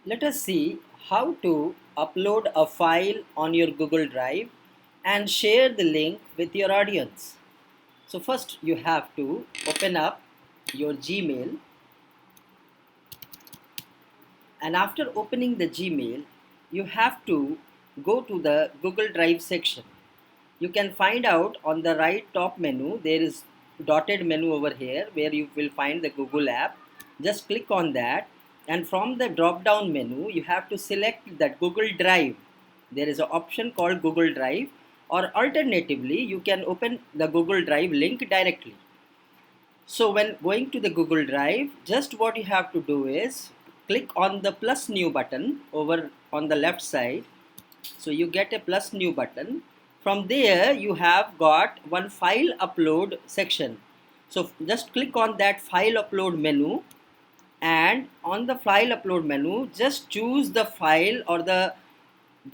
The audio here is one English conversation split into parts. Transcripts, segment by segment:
Let us see how to upload a file on your Google Drive and share the link with your audience. So first you have to open up your Gmail, and after opening the Gmail you have to go to the Google Drive section. You can find out on the right top menu there is dotted menu over here where you will find the Google app. Just click on that, and from the drop down menu you have to select that Google Drive. There is an option called Google Drive, or alternatively you can open the Google Drive link directly. So when going to the Google Drive, just what you have to do is click on the plus new button over on the left side. So you get a plus new button. From there you have got one file upload section. So just click on that file upload menu, and on the file upload menu just choose the file or the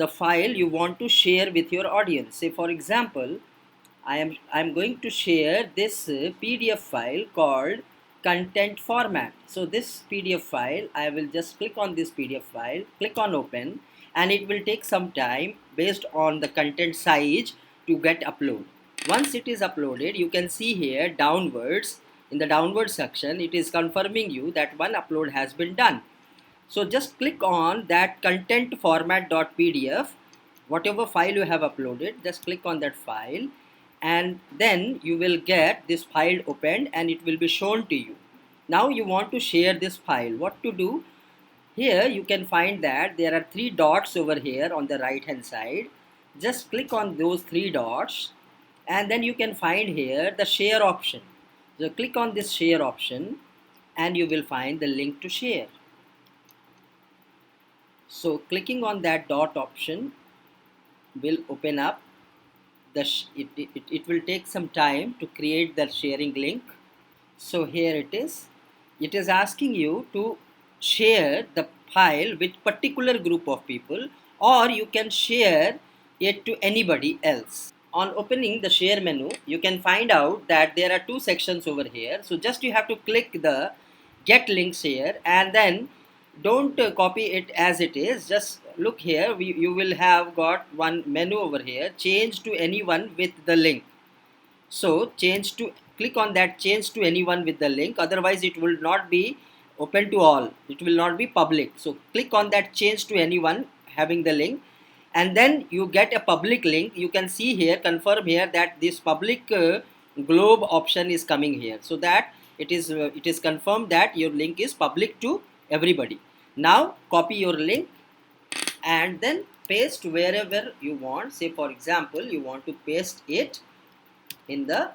file you want to share with your audience. Say for example, I'm going to share this PDF file called content format. So this PDF file, I will just click on this PDF file, click on open, and it will take some time based on the content size to get uploaded. Once it is uploaded, you can see here downwards, in the downward section it is confirming you that one upload has been done. So just click on that content format.pdf, whatever file you have uploaded, just click on that file, and then you will get this file opened and it will be shown to you. Now you want to share this file. What to do? Here you can find that there are three dots over here on the right hand side. Just click on those three dots, and then you can find here the share option. So click on this share option and you will find the link to share. So clicking on that dot option will open up it will take some time to create the sharing link. So here it is asking you to share the file with particular group of people, or you can share it to anybody else. On opening the share menu you can find out that there are two sections over here. So just you have to click the get links here, and then don't copy it as it is. Just look here, you will have got one menu over here, change to anyone with the link. So change to, click on that change to anyone with the link, otherwise it will not be open to all, it will not be public. So click on that change to anyone having the link, and then you get a public link. You can see here, confirm here that this public globe option is coming here, so that it is confirmed that your link is public to everybody. Now copy your link and then paste wherever you want. Say for example you want to paste it in a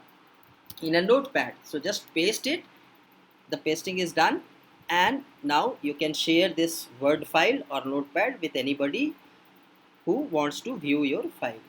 notepad, so just paste it. The pasting is done, and now you can share this Word file or notepad with anybody who wants to view your file.